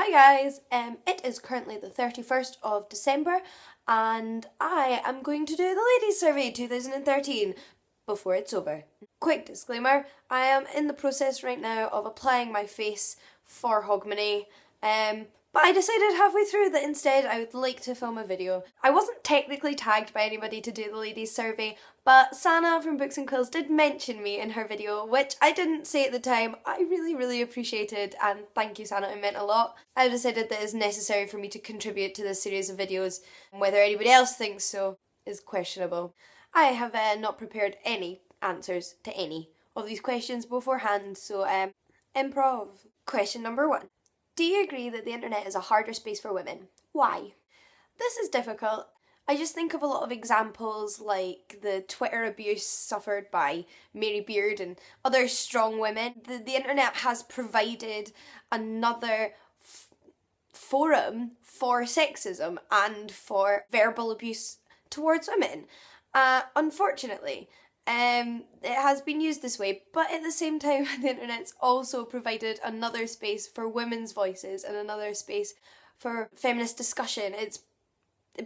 Hi guys, it is currently the 31st of December and I am going to do the Ladies Survey 2013 before it's over. Quick disclaimer, I am in the process right now of applying my face for Hogmanay, but I decided halfway through that instead I would like to film a video. I wasn't technically tagged by anybody to do the Ladies Survey, but Sana from Books and Quills did mention me in her video, which I didn't say at the time. I really appreciated, and thank you Sana, it meant a lot. I decided that it's necessary for me to contribute to this series of videos. Whether anybody else thinks so is questionable. I have not prepared any answers to any of these questions beforehand, so improv. Question number 1. Do you agree that the internet is a harder space for women? Why? This is difficult. I just think of a lot of examples like the Twitter abuse suffered by Mary Beard and other strong women. The internet has provided another forum for sexism and for verbal abuse towards women. Unfortunately, it has been used this way, but at the same time the internet's also provided another space for women's voices and another space for feminist discussion. It's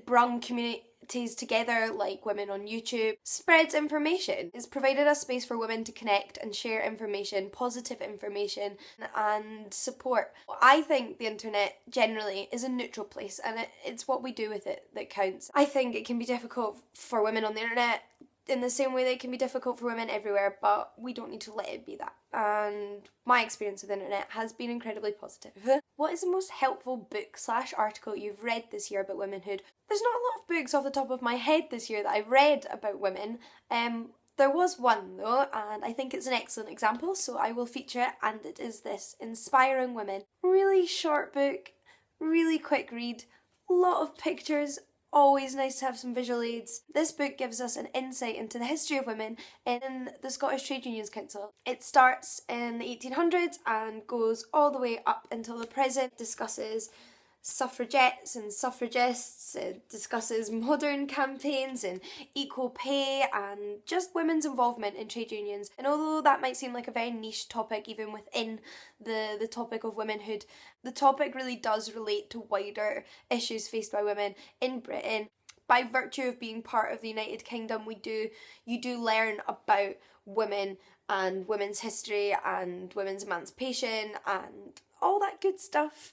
brung communities together like women on YouTube, spreads information. It's provided a space for women to connect and share information, positive information and support. I think the internet generally is a neutral place and it's what we do with it that counts. I think it can be difficult for women on the internet in the same way that it can be difficult for women everywhere, but we don't need to let it be that. And my experience with the internet has been incredibly positive. What is the most helpful book/article you've read this year about womanhood? There's not a lot of books off the top of my head this year that I've read about women. There was one though, and I think it's an excellent example, so I will feature it, and it is this, Inspiring Women. Really short book, really quick read, a lot of pictures, always nice to have some visual aids. This book gives us an insight into the history of women in the Scottish Trade Unions Council. It starts in the 1800s and goes all the way up until the present, discusses suffragettes and suffragists, it discusses modern campaigns and equal pay and just women's involvement in trade unions. And although that might seem like a very niche topic even within the topic of womanhood, the topic really does relate to wider issues faced by women in Britain. By virtue of being part of the United Kingdom, you do learn about women and women's history and women's emancipation and all that good stuff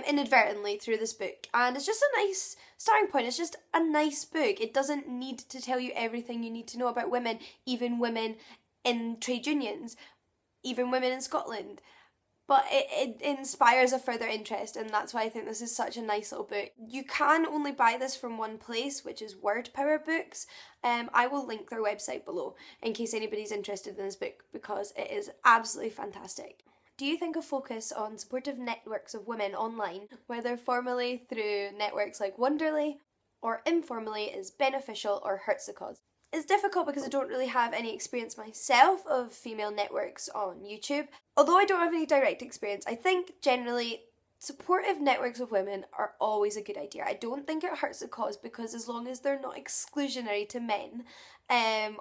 inadvertently through this book, and it's just a nice starting point. It's just a nice book. It doesn't need to tell you everything you need to know about women, even women in trade unions, even women in Scotland, but it inspires a further interest, and that's why I think this is such a nice little book. You can only buy this from one place, which is Word Power Books. I will link their website below in case anybody's interested in this book because it is absolutely fantastic. Do you think a focus on supportive networks of women online, whether formally through networks like Wonderly or informally, is beneficial or hurts the cause? It's difficult because I don't really have any experience myself of female networks on YouTube. Although I don't have any direct experience, I think generally supportive networks of women are always a good idea. I don't think it hurts the cause because as long as they're not exclusionary to men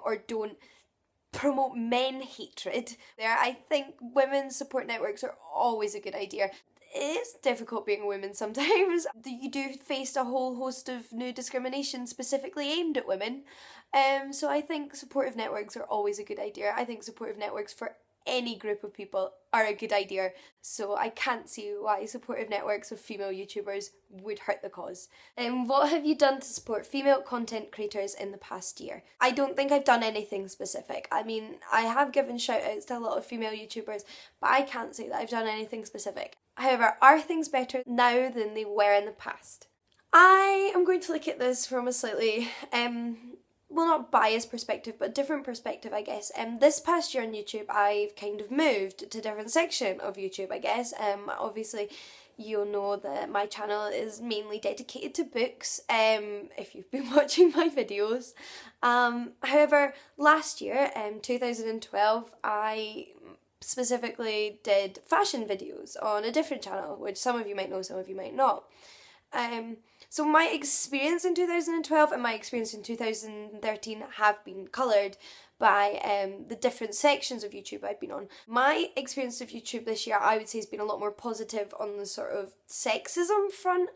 or don't promote men hatred there, I think women's support networks are always a good idea. It's difficult being a woman sometimes. You do face a whole host of new discrimination specifically aimed at women. So I think supportive networks are always a good idea. I think supportive networks for any group of people are a good idea, so I can't see why supportive networks of female YouTubers would hurt the cause. What have you done to support female content creators in the past year? I don't think I've done anything specific. I mean, I have given shout outs to a lot of female YouTubers, but I can't say that I've done anything specific. However, are things better now than they were in the past? I am going to look at this from a slightly well, not biased perspective, but different perspective, I guess. This past year on YouTube, I've kind of moved to a different section of YouTube, I guess. Obviously, you'll know that my channel is mainly dedicated to books, if you've been watching my videos. However, last year, 2012, I specifically did fashion videos on a different channel, which some of you might know, some of you might not. So my experience in 2012 and my experience in 2013 have been coloured by the different sections of YouTube I'd been on. My experience of YouTube this year, I would say, has been a lot more positive on the sort of sexism front.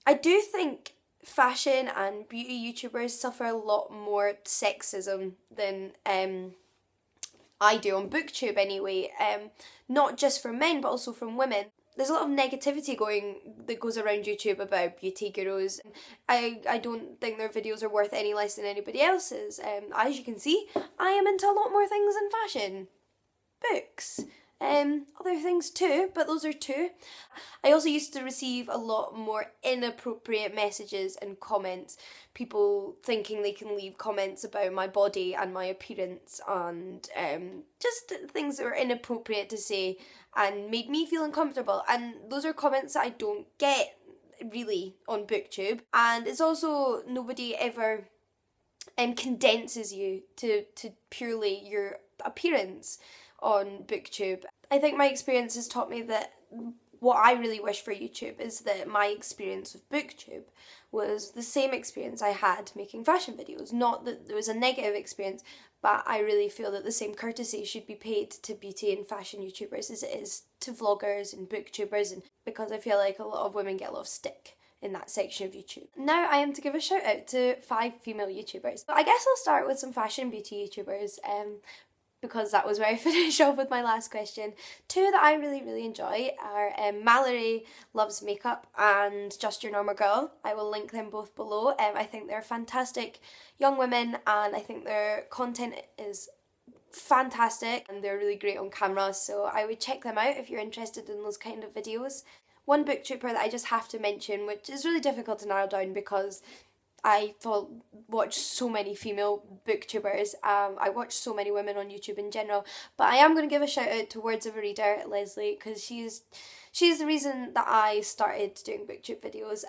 I do think fashion and beauty YouTubers suffer a lot more sexism than I do on BookTube anyway. Not just from men, but also from women. There's a lot of negativity that goes around YouTube about beauty gurus. I don't think their videos are worth any less than anybody else's. As you can see, I am into a lot more things than fashion. Books. Other things too, but those are two. I also used to receive a lot more inappropriate messages and comments. People thinking they can leave comments about my body and my appearance and just things that were inappropriate to say and made me feel uncomfortable. And those are comments that I don't get really on BookTube. And it's also, nobody ever condenses you to purely your appearance on BookTube. I think my experience has taught me that what I really wish for YouTube is that my experience with BookTube was the same experience I had making fashion videos. Not that there was a negative experience, but I really feel that the same courtesy should be paid to beauty and fashion YouTubers as it is to vloggers and booktubers, and because I feel like a lot of women get a lot of stick in that section of YouTube. Now I am to give a shout out to 5 female YouTubers. I guess I'll start with some fashion beauty YouTubers, because that was where I finished off with my last question. 2 that I really enjoy are Mallory Loves Makeup and Just Your Normal Girl. I will link them both below. I think they're fantastic young women, and I think their content is fantastic and they're really great on camera, so I would check them out if you're interested in those kind of videos. One booktuber that I just have to mention, which is really difficult to narrow down because I watch so many female booktubers. I watch so many women on YouTube in general, but I am going to give a shout out to Words of a Reader, Leslie, because she's the reason that I started doing booktube videos.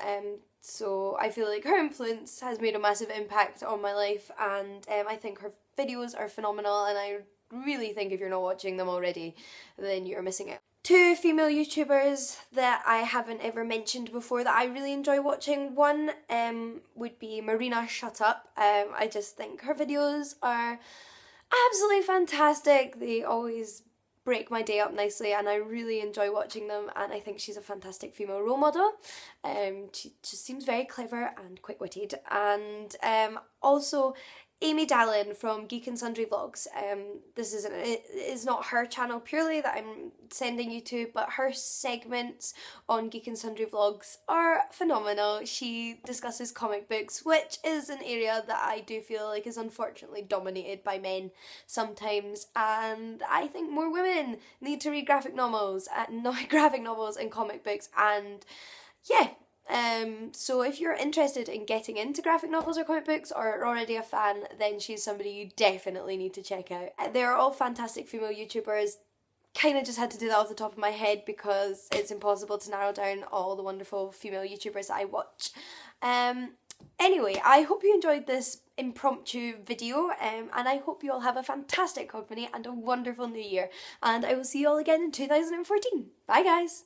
So I feel like her influence has made a massive impact on my life, and I think her videos are phenomenal, and I really think if you're not watching them already, then you're missing out. 2 female YouTubers that I haven't ever mentioned before that I really enjoy watching. One would be Marina Shut Up. I just think her videos are absolutely fantastic. They always break my day up nicely and I really enjoy watching them, and I think she's a fantastic female role model. She just seems very clever and quick-witted. And also Amy Dallin from Geek and Sundry Vlogs. This is not her channel purely that I'm sending you to, but her segments on Geek and Sundry Vlogs are phenomenal. She discusses comic books, which is an area that I do feel like is unfortunately dominated by men sometimes, and I think more women need to read graphic novels and comic books, and yeah. So if you're interested in getting into graphic novels or comic books or are already a fan, then she's somebody you definitely need to check out. They're all fantastic female YouTubers. Kind of just had to do that off the top of my head because it's impossible to narrow down all the wonderful female YouTubers that I watch. Anyway, I hope you enjoyed this impromptu video, and I hope you all have a fantastic company and a wonderful new year, and I will see you all again in 2014. Bye guys!